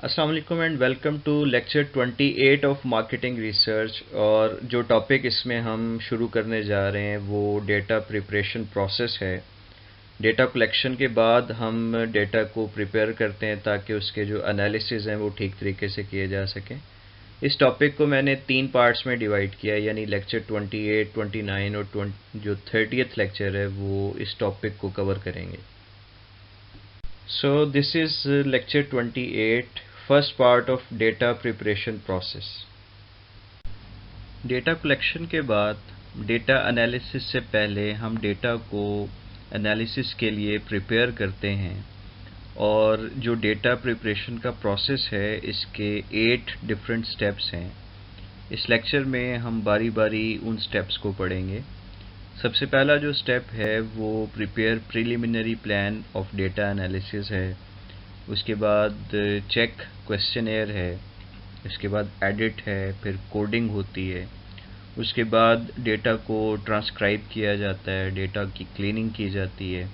अस्सलाम वालेकुम and welcome to lecture 28 of marketing research. और जो टॉपिक इसमें हम शुरू करने जा रहे हैं वो डेटा प्रिपरेशन प्रोसेस है। डेटा कलेक्शन के बाद हम डेटा को प्रिपेयर करते हैं ताकि उसके जो एनालिसिस हैं वो ठीक तरीके से किए जा सकें। इस टॉपिक को मैंने 3 पार्ट्स में डिवाइड किया, यानी लेक्चर 28, 29 और जो 30th लेक्चर है वो इस टॉपिक को कवर करेंगे। So this is lecture 28, first part of data preparation process. Data collection के बाद डेटा एनालिसिस से पहले हम डेटा को एनालिसिस के लिए प्रिपेयर करते हैं। और जो डेटा प्रिपरेशन का प्रोसेस है इसके 8 डिफरेंट स्टेप्स हैं। इस लेक्चर में हम बारी बारी उन स्टेप्स को पढ़ेंगे। सबसे पहला जो स्टेप है वो prepare preliminary plan of data analysis है। उसके बाद चेक क्वेश्चनेयर है। उसके बाद एडिट है, फिर कोडिंग होती है। उसके बाद डेटा को ट्रांसक्राइब किया जाता है, डेटा की क्लीनिंग की जाती है।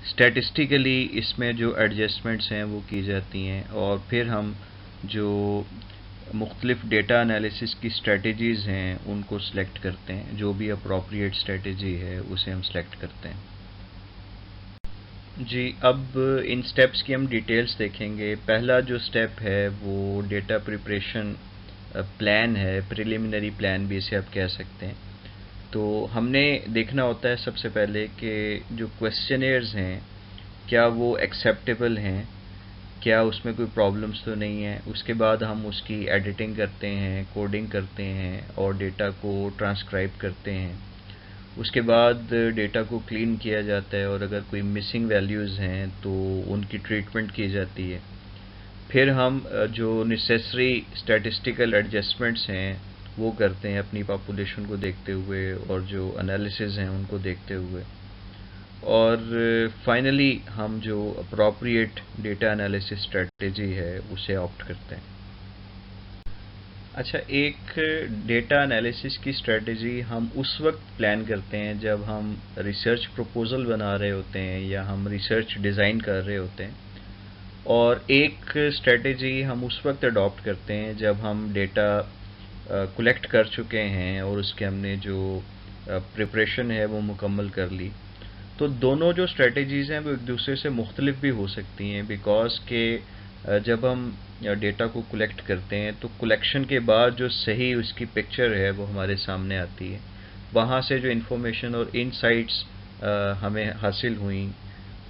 स्टैटिस्टिकली इसमें जो एडजस्टमेंट्स हैं वो की जाती हैं। और फिर हम जो मुख्तलिफ डेटा एनालिसिस की स्ट्रेटजीज़ हैं उनको सिलेक्ट करते हैं। जो भी अप्रोप्रिएट स्ट्रेटजी है उसे हम सिलेक्ट करते हैं। जी, अब इन स्टेप्स की हम डिटेल्स देखेंगे। पहला जो स्टेप है वो डेटा प्रिपरेशन प्लान है, प्रिलिमिनरी प्लान भी इसे आप कह सकते हैं। तो हमने देखना होता है सबसे पहले कि जो क्वेश्चनेयर्स हैं क्या वो एक्सेप्टेबल हैं, क्या उसमें कोई प्रॉब्लम्स तो नहीं है। उसके बाद हम उसकी एडिटिंग करते हैं, कोडिंग करते हैं और डेटा को ट्रांसक्राइब करते हैं। उसके बाद डेटा को क्लीन किया जाता है और अगर कोई मिसिंग वैल्यूज़ हैं तो उनकी ट्रीटमेंट की जाती है। फिर हम जो नेसेसरी स्टैटिस्टिकल एडजस्टमेंट्स हैं वो करते हैं अपनी पॉपुलेशन को देखते हुए और जो एनालिसिस हैं उनको देखते हुए। और फाइनली हम जो अप्रोप्रिएट डेटा एनालिसिस स्ट्रेटजी है उसे ऑप्ट करते हैं। अच्छा, एक डेटा एनालिसिस की स्ट्रेटजी हम उस वक्त प्लान करते हैं जब हम रिसर्च प्रपोजल बना रहे होते हैं या हम रिसर्च डिज़ाइन कर रहे होते हैं। और एक स्ट्रेटजी हम उस वक्त अडॉप्ट करते हैं जब हम डेटा कलेक्ट कर चुके हैं और उसके हमने जो प्रिपरेशन है वो मुकम्मल कर ली। तो दोनों जो स्ट्रेटजीज़ हैं वो एक दूसरे से मुख्तलिफ भी हो सकती हैं, बिकॉज के जब हम डेटा को कलेक्ट करते हैं तो कलेक्शन के बाद जो सही उसकी पिक्चर है वो हमारे सामने आती है। वहाँ से जो इन्फॉर्मेशन और इनसाइट्स हमें हासिल हुई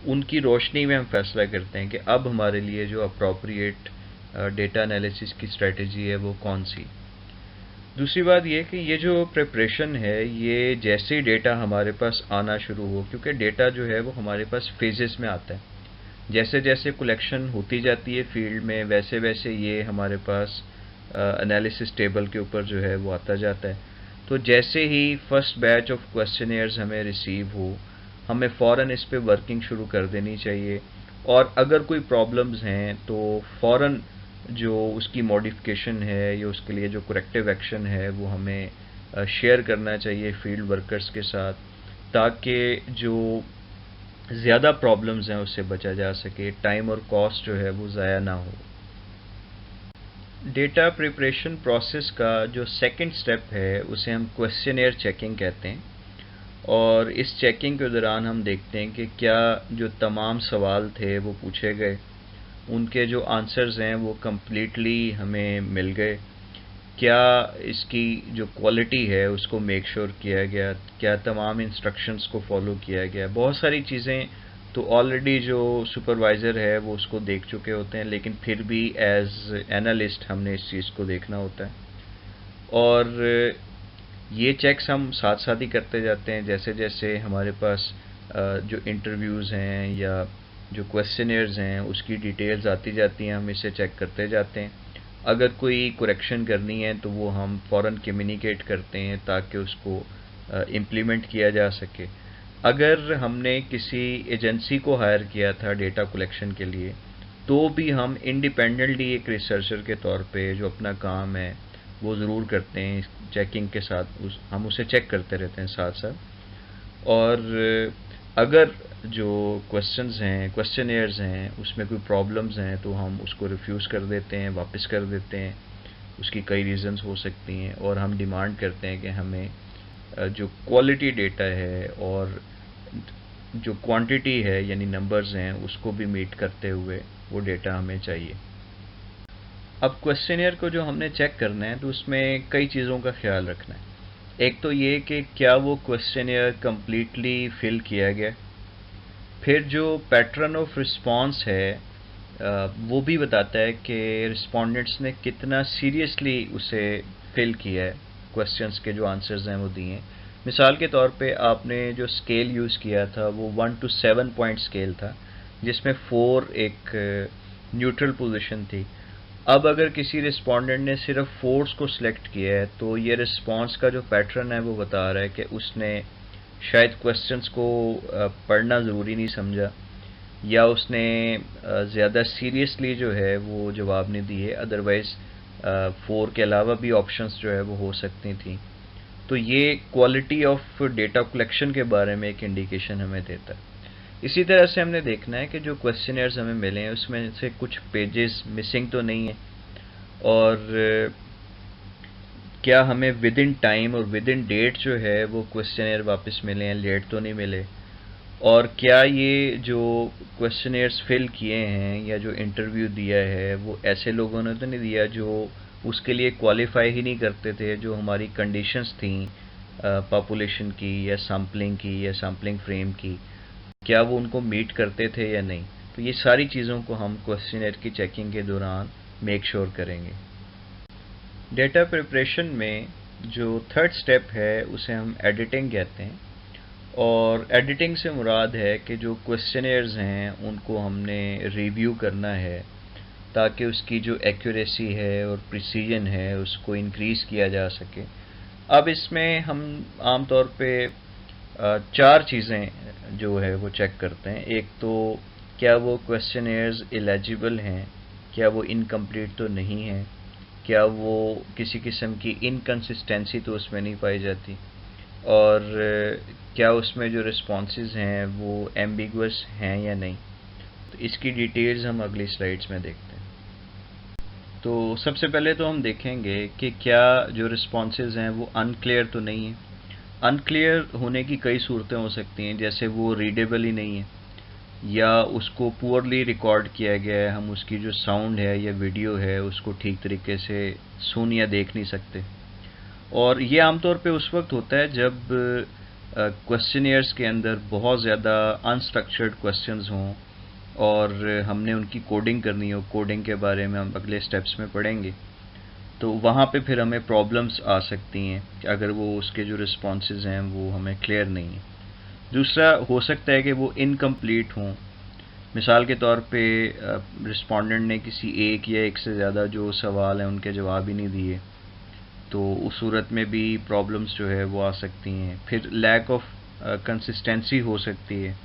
उनकी रोशनी में हम फैसला करते हैं कि अब हमारे लिए जो अप्रोप्रिएट डेटा एनालिसिस की स्ट्रेटजी है वो कौन सी। दूसरी बात ये कि ये जो प्रिपरेशन है ये जैसे ही डेटा हमारे पास आना शुरू हो, क्योंकि डेटा जो है वो हमारे पास फेजेस में आता है। जैसे जैसे कलेक्शन होती जाती है फील्ड में वैसे वैसे ये हमारे पास एनालिसिस टेबल के ऊपर जो है वो आता जाता है। तो जैसे ही फर्स्ट बैच ऑफ क्वेश्चनेयर्स हमें रिसीव हो हमें फ़ौरन इस पे वर्किंग शुरू कर देनी चाहिए। और अगर कोई प्रॉब्लम्स हैं तो फ़ौरन जो उसकी मॉडिफिकेशन है या उसके लिए जो करेक्टिव एक्शन है वो हमें शेयर करना चाहिए फील्ड वर्कर्स के साथ, ताकि जो ज़्यादा प्रॉब्लम्स हैं उससे बचा जा सके, टाइम और कॉस्ट जो है वो ज़ाया ना हो। डेटा प्रिपरेशन प्रोसेस का जो सेकंड स्टेप है उसे हम क्वेश्चनेयर चेकिंग कहते हैं। और इस चेकिंग के दौरान हम देखते हैं कि क्या जो तमाम सवाल थे वो पूछे गए, उनके जो आंसर्स हैं वो कम्प्लीटली हमें मिल गए, क्या इसकी जो क्वालिटी है उसको मेक श्योर किया गया, क्या तमाम इंस्ट्रक्शंस को फॉलो किया गया। बहुत सारी चीज़ें तो ऑलरेडी जो सुपरवाइज़र है वो उसको देख चुके होते हैं, लेकिन फिर भी एज एनालिस्ट हमने इस चीज़ को देखना होता है। और ये चेक्स हम साथ साथ ही करते जाते हैं जैसे जैसे हमारे पास जो इंटरव्यूज़ हैं या जो क्वेश्चनेयर्स हैं उसकी डिटेल्स आती जाती हैं, हम इसे चेक करते जाते हैं। अगर कोई करेक्शन करनी है तो वो हम फ़ौरन कम्युनिकेट करते हैं ताकि उसको इम्प्लीमेंट किया जा सके। अगर हमने किसी एजेंसी को हायर किया था डेटा कलेक्शन के लिए तो भी हम इंडिपेंडेंटली एक रिसर्चर के तौर पे जो अपना काम है वो ज़रूर करते हैं। चेकिंग के साथ हम उसे चेक करते रहते हैं साथ साथ। और अगर जो क्वेश्चंस हैं, क्वेश्चनेयर्स हैं, उसमें कोई प्रॉब्लम्स हैं तो हम उसको रिफ्यूज़ कर देते हैं, वापस कर देते हैं। उसकी कई रीज़न्स हो सकती हैं और हम डिमांड करते हैं कि हमें जो क्वालिटी डेटा है और जो क्वांटिटी है यानी नंबर्स हैं उसको भी मीट करते हुए वो डेटा हमें चाहिए। अब क्वेश्चनियर को जो हमने चेक करना है तो उसमें कई चीज़ों का ख्याल रखना है। एक तो ये कि क्या वो क्वेश्चनियर कम्प्लीटली फिल किया गया, फिर जो पैटर्न ऑफ रिस्पांस है वो भी बताता है कि रिस्पोंडेंट्स ने कितना सीरियसली उसे फिल किया है, क्वेश्चंस के जो आंसर्स हैं वो दिए हैं। मिसाल के तौर पे आपने जो स्केल यूज़ किया था वो 1 to 7 पॉइंट स्केल था, जिसमें 4 एक न्यूट्रल पोजीशन थी। अब अगर किसी रिस्पोंडेंट ने सिर्फ 4 को सिलेक्ट किया है तो ये रिस्पांस का जो पैटर्न है वो बता रहा है कि उसने शायद क्वेश्चंस को पढ़ना ज़रूरी नहीं समझा, या उसने ज़्यादा सीरियसली जो है वो जवाब नहीं दिए। अदरवाइज़ 4 के अलावा भी ऑप्शंस जो है वो हो सकती थी। तो ये क्वालिटी ऑफ डेटा कलेक्शन के बारे में एक इंडिकेशन हमें देता है। इसी तरह से हमने देखना है कि जो क्वेश्चनर्स हमें मिले हैं उसमें से कुछ पेजेस मिसिंग तो नहीं है, और क्या हमें विद इन टाइम और विद इन डेट जो है वो क्वेश्चनर वापस मिले हैं, लेट तो नहीं मिले, और क्या ये जो क्वेश्चनर्स फिल किए हैं या जो इंटरव्यू दिया है वो ऐसे लोगों ने तो नहीं दिया जो उसके लिए क्वालिफाई ही नहीं करते थे, जो हमारी कंडीशंस थी पॉपुलेशन की या सैम्पलिंग फ्रेम की, क्या वो उनको मीट करते थे या नहीं। तो ये सारी चीज़ों को हम क्वेश्चनर की चेकिंग के दौरान मेक श्योर करेंगे। डेटा प्रिपरेशन में जो थर्ड स्टेप है उसे हम एडिटिंग कहते हैं, और एडिटिंग से मुराद है कि जो क्वेश्चनर्स हैं उनको हमने रिव्यू करना है ताकि उसकी जो एक्यूरेसी है और प्रिसीजन है उसको इंक्रीज़ किया जा सके। अब इसमें हम आमतौर पे 4 चीज़ें जो है वो चेक करते हैं। एक तो क्या वो क्वेश्चनर्स एलिजिबल हैं, क्या वो इनकम्प्लीट तो नहीं है, क्या वो किसी किस्म की इनकन्सिस्टेंसी तो उसमें नहीं पाई जाती, और क्या उसमें जो रिस्पॉन्सेज हैं वो एम्बिगुअस हैं या नहीं। तो इसकी डिटेल्स हम अगली स्लाइड्स में देखते हैं। तो सबसे पहले तो हम देखेंगे कि क्या जो रिस्पॉन्सेज हैं वो अनक्लियर तो नहीं है। अनक्लियर होने की कई सूरतें हो सकती हैं, जैसे वो रीडेबल ही नहीं है, या उसको पुअरली रिकॉर्ड किया गया है, हम उसकी जो साउंड है या वीडियो है उसको ठीक तरीके से सुन या देख नहीं सकते। और ये आमतौर पे उस वक्त होता है जब क्वेश्चनियर्स के अंदर बहुत ज़्यादा अनस्ट्रक्चर्ड क्वेश्चंस हों और हमने उनकी कोडिंग करनी हो। कोडिंग के बारे में हम अगले स्टेप्स में पढ़ेंगे। तो वहाँ पे फिर हमें प्रॉब्लम्स आ सकती हैं कि अगर वो उसके जो रिस्पॉन्सेज हैं वो हमें क्लियर नहीं है। दूसरा हो सकता है कि वो इनकम्प्लीट हों। मिसाल के तौर पे रिस्पोंडेंट ने किसी एक या एक से ज़्यादा जो सवाल हैं उनके जवाब ही नहीं दिए, तो उस सूरत में भी प्रॉब्लम्स जो है वो आ सकती हैं। फिर लैक ऑफ कंसिस्टेंसी हो सकती है।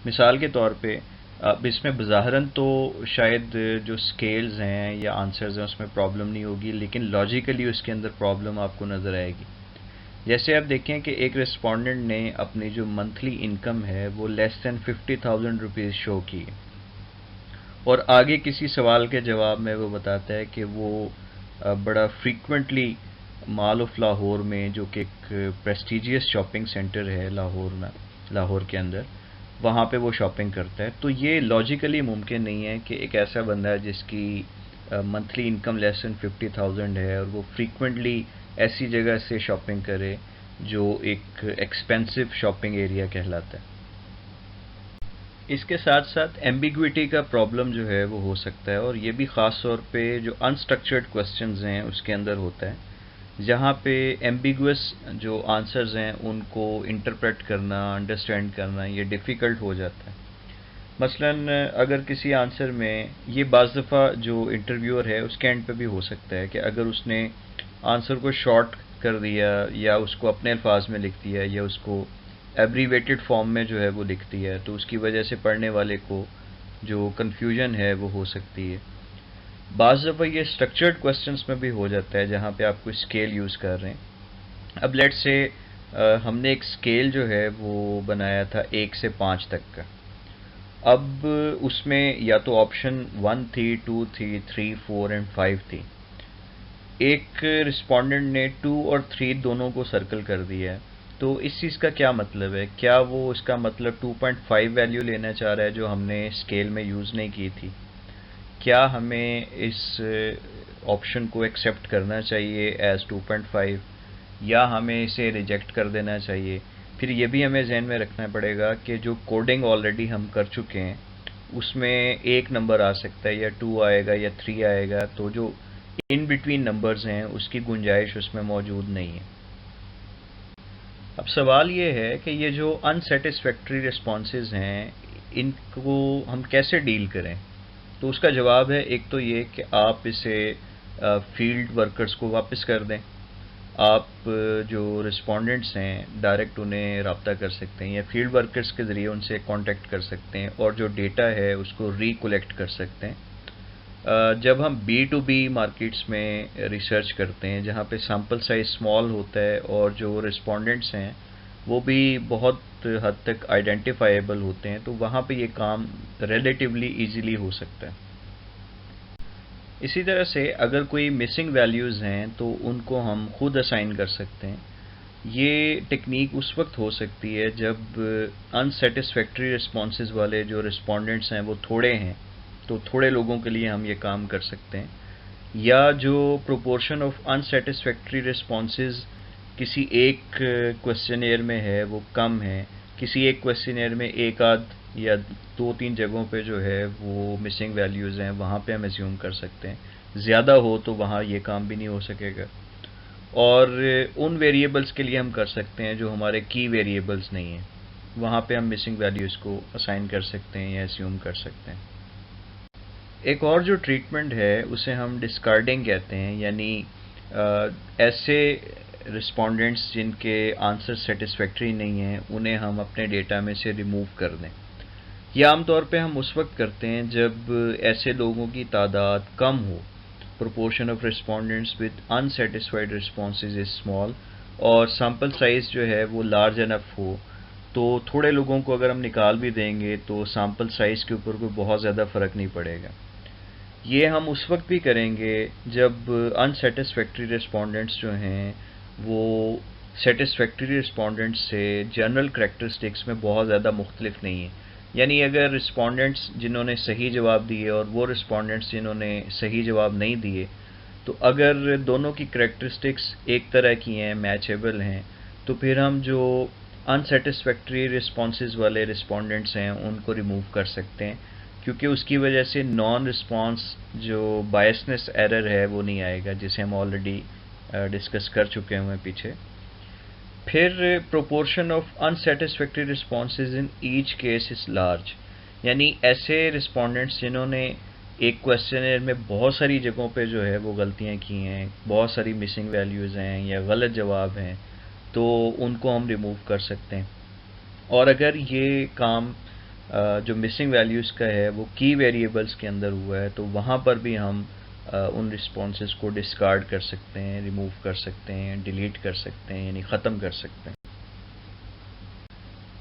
मिसाल के तौर पे अब इसमें बज़ाहिरन तो शायद जो स्केल्स हैं या आंसर्स हैं उसमें प्रॉब्लम नहीं होगी, लेकिन लॉजिकली उसके अंदर प्रॉब्लम आपको नज़र आएगी। जैसे आप देखें कि एक रिस्पोंडेंट ने अपनी जो मंथली इनकम है वो लेस दैन 50,000 रुपीज़ शो की, और आगे किसी सवाल के जवाब में वो बताता है कि वो बड़ा फ्रीक्वेंटली मॉल ऑफ लाहौर में, जो कि एक प्रेस्टिजियस शॉपिंग सेंटर है लाहौर के अंदर, वहाँ पे वो शॉपिंग करता है। तो ये लॉजिकली मुमकिन नहीं है कि एक ऐसा बंदा है जिसकी मंथली इनकम लेस दैन 50,000 है और वो फ्रीक्वेंटली ऐसी जगह से शॉपिंग करे जो एक एक्सपेंसिव शॉपिंग एरिया कहलाता है। इसके साथ साथ एम्बिग्विटी का प्रॉब्लम जो है वो हो सकता है, और ये भी ख़ास तौर पे जो अनस्ट्रक्चर्ड क्वेश्चंस हैं उसके अंदर होता है, जहाँ पे एम्बिगुअस जो आंसर्स हैं उनको इंटरप्रेट करना, अंडरस्टैंड करना ये डिफ़िकल्ट हो जाता है। मसलन अगर किसी आंसर में ये बाज़ दफ़ा जो इंटरव्यूअर है उसके एंड पे भी हो सकता है कि अगर उसने आंसर को शॉर्ट कर दिया या उसको अपने अल्फाज में लिख दिया या उसको एब्रीवेटेड फॉर्म में जो है वो लिख दिया है, तो उसकी वजह से पढ़ने वाले को जो कन्फ्यूजन है वो हो सकती है। बाज़ दफ़ा ये स्ट्रक्चर्ड क्वेश्चंस में भी हो जाता है जहाँ पे आप कोई स्केल यूज़ कर रहे हैं। अब लेट्स से हमने एक स्केल जो है वो बनाया था 1 से 5 तक का। अब उसमें या तो ऑप्शन 1 थी, 2 थी, 3, 4 एंड 5 थी। एक रिस्पोंडेंट ने 2 और 3 दोनों को सर्कल कर दिया है। तो इस चीज़ का क्या मतलब है? क्या वो इसका मतलब 2.5 वैल्यू लेना चाह रहा है जो हमने स्केल में यूज़ नहीं की थी? क्या हमें इस ऑप्शन को एक्सेप्ट करना चाहिए एज 2.5 या हमें इसे रिजेक्ट कर देना चाहिए? फिर ये भी हमें जहन में रखना पड़ेगा कि जो कोडिंग ऑलरेडी हम कर चुके हैं उसमें एक नंबर आ सकता है या 2 आएगा या 3 आएगा, तो जो इन बिटवीन नंबर्स हैं उसकी गुंजाइश उसमें मौजूद नहीं है। अब सवाल ये है कि ये जो अनसेटिस्फैक्ट्री रिस्पॉन्सेज हैं इनको हम कैसे डील करें? तो उसका जवाब है एक तो ये कि आप इसे फील्ड वर्कर्स को वापस कर दें। आप जो रिस्पोंडेंट्स हैं डायरेक्ट उन्हें रब्ता कर सकते हैं या फील्ड वर्कर्स के ज़रिए उनसे कांटेक्ट कर सकते हैं और जो डेटा है उसको रिकलेक्ट कर सकते हैं। जब हम B2B मार्केट्स में रिसर्च करते हैं जहाँ पे सैम्पल साइज स्मॉल होता है और जो रिस्पोंडेंट्स हैं वो भी बहुत हद तक आइडेंटिफाइबल होते हैं, तो वहाँ पे ये काम रिलेटिवली इजीली हो सकता है। इसी तरह से अगर कोई मिसिंग वैल्यूज़ हैं तो उनको हम खुद असाइन कर सकते हैं। ये टेक्निक उस वक्त हो सकती है जब अनसेटिस्फैक्ट्री रिस्पॉन्सेज वाले जो रिस्पोंडेंट्स हैं वो थोड़े हैं, तो थोड़े लोगों के लिए हम ये काम कर सकते हैं। या जो प्रोपोर्शन ऑफ अनसेटिस्फैक्ट्री रिस्पॉन्सेज किसी एक क्वेश्चनेयर में है वो कम है, किसी एक क्वेश्चनेयर में एक आध या 2-3 जगहों पे जो है वो मिसिंग वैल्यूज़ हैं, वहाँ पे हम एज्यूम कर सकते हैं। ज़्यादा हो तो वहाँ ये काम भी नहीं हो सकेगा। और उन वेरिएबल्स के लिए हम कर सकते हैं जो हमारे की वेरिएबल्स नहीं हैं, वहाँ पे हम मिसिंग वैल्यूज़ को असाइन कर सकते हैं या एज्यूम कर सकते हैं। एक और जो ट्रीटमेंट है उसे हम डिस्कार्डिंग कहते हैं, यानी ऐसे रिस्पोंडेंट्स जिनके आंसर सेटिस्फैक्ट्री नहीं हैं उन्हें हम अपने डेटा में से रिमूव कर दें। यह आमतौर पे हम उस वक्त करते हैं जब ऐसे लोगों की तादाद कम हो, proportion of respondents with unsatisfied responses is small और sample size जो है वो large enough हो, तो थोड़े लोगों को अगर हम निकाल भी देंगे तो sample size के ऊपर कोई बहुत ज़्यादा फ़र्क नहीं पड़ेगा। ये हम उस वक्त भी करेंगे जब unsatisfactory respondents जो हैं वो satisfactory respondents से general characteristics में बहुत ज़्यादा मुख्तलिफ नहीं है। यानी अगर रिस्पोंडेंट्स जिन्होंने सही जवाब दिए और वो रिस्पोंडेंट्स जिन्होंने सही जवाब नहीं दिए, तो अगर दोनों की करैक्टरिस्टिक्स एक तरह की हैं, मैचेबल हैं, तो फिर हम जो अनसेटिस्फैक्ट्री रिस्पॉन्सेज वाले रिस्पोंडेंट्स हैं उनको रिमूव कर सकते हैं, क्योंकि उसकी वजह से नॉन रिस्पॉन्स जो बायसनेस एरर है वो नहीं आएगा, जिसे हम ऑलरेडी डिस्कस कर चुके हैं पीछे। फिर proportion of unsatisfactory responses in each case is large, यानी ऐसे रिस्पोंडेंट्स जिन्होंने एक क्वेश्चनर में बहुत सारी जगहों पे जो है वो गलतियां की हैं, बहुत सारी मिसिंग वैल्यूज़ हैं या गलत जवाब हैं, तो उनको हम रिमूव कर सकते हैं। और अगर ये काम जो मिसिंग वैल्यूज़ का है वो की वेरिएबल्स के अंदर हुआ है, तो वहाँ पर भी हम उन रिस्पॉन्सेज को डिस्कार्ड कर सकते हैं, रिमूव कर सकते हैं, डिलीट कर सकते हैं, यानी ख़त्म कर सकते हैं।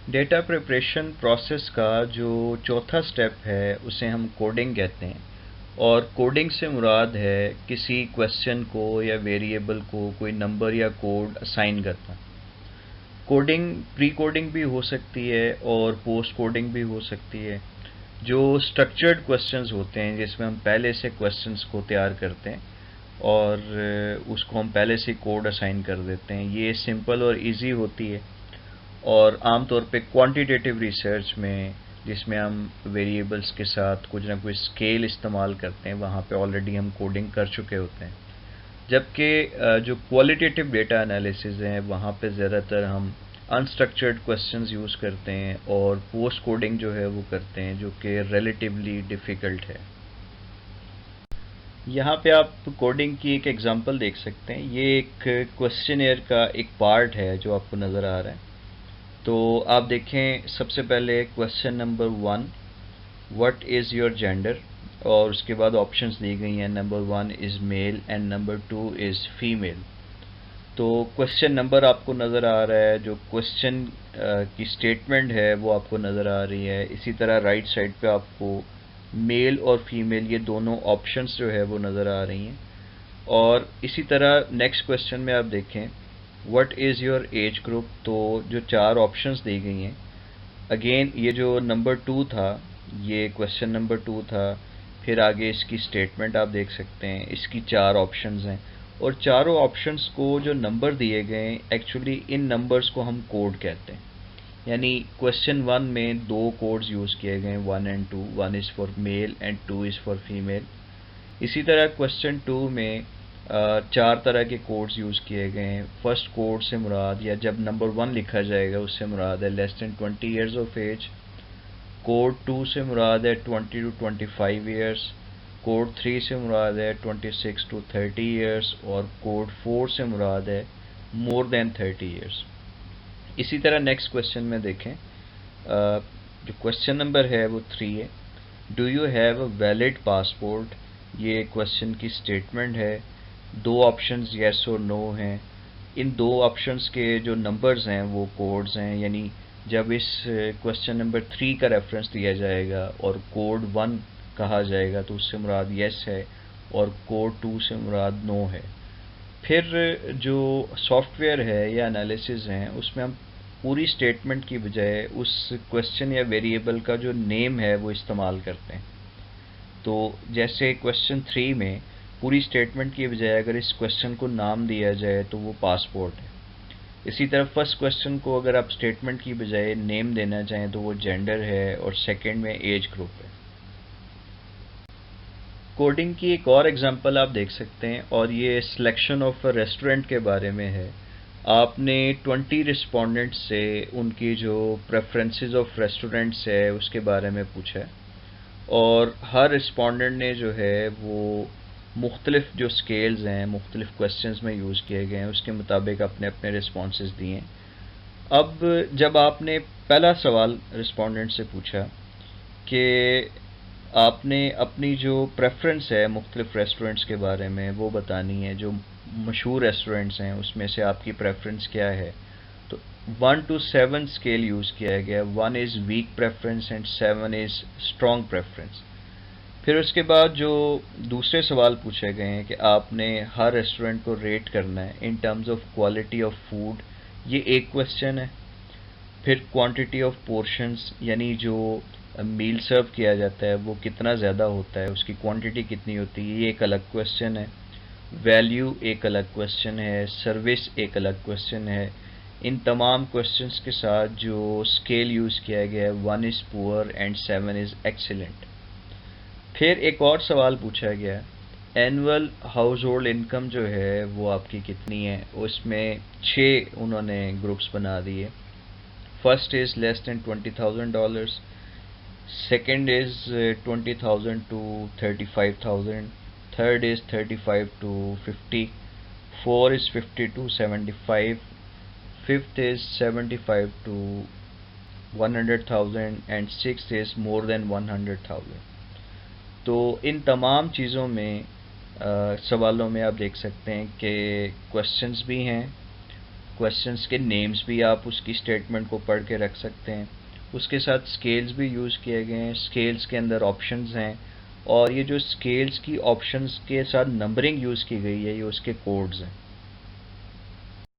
डेटा प्रिपरेशन प्रोसेस का जो चौथा स्टेप है उसे हम कोडिंग कहते हैं, और कोडिंग से मुराद है किसी क्वेश्चन को या वेरिएबल को कोई नंबर या कोड असाइन करना। कोडिंग प्री कोडिंग भी हो सकती है और पोस्ट कोडिंग भी हो सकती है। जो स्ट्रक्चर्ड क्वेश्चंस होते हैं जिसमें हम पहले से क्वेश्चंस को तैयार करते हैं और उसको हम पहले से कोड असाइन कर देते हैं, ये सिंपल और इजी होती है। और आमतौर पे क्वांटिटेटिव रिसर्च में जिसमें हम वेरिएबल्स के साथ कुछ ना कुछ स्केल इस्तेमाल करते हैं, वहाँ पे ऑलरेडी हम कोडिंग कर चुके होते हैं। जबकि जो क्वालिटेटिव डेटा एनालिसिस है वहाँ पे ज़्यादातर हम अनस्ट्रक्चर्ड क्वेश्चंस यूज़ करते हैं और पोस्ट कोडिंग जो है वो करते हैं, जो कि रिलेटिवली डिफ़िकल्ट है। यहाँ पे आप कोडिंग की एक एग्जांपल देख सकते हैं। ये एक क्वेश्चनेयर का एक पार्ट है जो आपको नज़र आ रहा है। तो आप देखें, सबसे पहले question number 1, what is your gender, और उसके बाद ऑप्शंस दी गई हैं, number 1 is male and number 2 is female. तो क्वेश्चन नंबर आपको नज़र आ रहा है, जो क्वेश्चन की स्टेटमेंट है वो आपको नज़र आ रही है। इसी तरह राइट साइड पे आपको मेल और फीमेल ये दोनों ऑप्शंस जो है वो नज़र आ रही हैं। और इसी तरह नेक्स्ट क्वेश्चन में आप देखें what is your age group, तो जो 4 ऑप्शंस दी गई हैं, अगेन ये जो नंबर 2 था, ये क्वेश्चन नंबर 2 था। फिर आगे इसकी स्टेटमेंट आप देख सकते हैं, इसकी 4 ऑप्शंस हैं और चारों ऑप्शंस को जो नंबर दिए गए हैं, एक्चुअली इन नंबर्स को हम कोड कहते हैं। यानी क्वेश्चन 1 में 2 कोड्स यूज़ किए गए हैं, 1 and 2, 1 is for male and 2 is for female. इसी तरह क्वेश्चन 2 में 4 तरह के कोड्स यूज़ किए गए हैं। फर्स्ट कोड से मुराद, या जब नंबर 1 लिखा जाएगा उससे मुराद है less than 20 years of age. Code 2 से मुराद है 20 टू 25 ईयर्स। कोड 3 से मुराद है 26 टू 30 ईयर्स और कोड 4 से मुराद है मोर देन 30 ईयर्स। इसी तरह नेक्स्ट क्वेश्चन में देखें, जो क्वेश्चन नंबर है वो 3 है। Do you have a valid passport, ये क्वेश्चन की स्टेटमेंट है। 2 ऑप्शंस येस और नो हैं। इन 2 ऑप्शंस के जो नंबर्स हैं वो कोड्स हैं, यानी जब इस क्वेश्चन नंबर 3 का रेफरेंस दिया जाएगा और कोड 1 कहा जाएगा तो उससे मुराद येस है और कोड 2 से मुराद नो है। फिर जो सॉफ्टवेयर है या एनालिसिस हैं उसमें हम पूरी स्टेटमेंट की बजाय उस क्वेश्चन या वेरिएबल का जो नेम है वो इस्तेमाल करते हैं। तो जैसे क्वेश्चन 3 में पूरी स्टेटमेंट की बजाय अगर इस क्वेश्चन को नाम दिया जाए तो वो पासपोर्ट है। इसी तरह फर्स्ट क्वेश्चन को अगर आप स्टेटमेंट की बजाय नेम देना चाहें तो वो जेंडर है और सेकंड में एज ग्रुप है। कोडिंग की एक और एग्जांपल आप देख सकते हैं और ये सिलेक्शन ऑफ अ रेस्टोरेंट के बारे में है। आपने 20 रिस्पोंडेंट्स से उनकी जो प्रेफरेंसेस ऑफ रेस्टोरेंट्स है उसके बारे में पूछा है और हर रिस्पोंडेंट ने जो है वो मुख्तलिफ जो स्केल्स हैं मुख्तलिफ क्वेश्चंस में यूज़ किए गए हैं उसके मुताबिक अपने अपने रिस्पॉन्सेस दिए हैं। अब जब आपने पहला सवाल रिस्पोंडेंट से पूछा कि आपने अपनी जो प्रेफरेंस है मुख्तलिफ रेस्टोरेंट्स के बारे में वो बतानी है, जो मशहूर रेस्टोरेंट्स हैं उसमें से आपकी प्रेफरेंस क्या है, तो 1 to 7 स्केल यूज़ किया गया। 1 is week preference and 7 is strong preference. फिर उसके बाद जो दूसरे सवाल पूछे गए हैं कि आपने हर रेस्टोरेंट को रेट करना है in terms of quality of food, ये एक क्वेश्चन है। फिर क्वांटिटी ऑफ पोर्शंस, यानी जो मील सर्व किया जाता है वो कितना ज़्यादा होता है, उसकी क्वांटिटी कितनी होती है, ये एक अलग क्वेश्चन है। वैल्यू एक अलग क्वेश्चन है। सर्विस एक अलग क्वेश्चन है। इन तमाम क्वेश्चंस के साथ जो स्केल यूज़ किया गया है 1 is poor and 7 is excellent. फिर एक और सवाल पूछा गया, एनुअल हाउस होल्ड इनकम जो है वो आपकी कितनी है, उसमें 6 उन्होंने ग्रुप्स बना दिए। First is less than $20,000, second is 20,000 to 35,000, third is 35 to 50, 4 is 50 to 75, fifth is 75 to 100,000 and sixth is more than 100,000। तो इन तमाम चीज़ों में सवालों में आप देख सकते हैं कि क्वेश्चंस भी हैं, क्वेश्चंस के नेम्स भी आप उसकी स्टेटमेंट को पढ़ के रख सकते हैं। उसके साथ स्केल्स भी यूज़ किए गए हैं, स्केल्स के अंदर ऑप्शंस हैं और ये जो स्केल्स की ऑप्शंस के साथ नंबरिंग यूज़ की गई है ये उसके कोड्स हैं।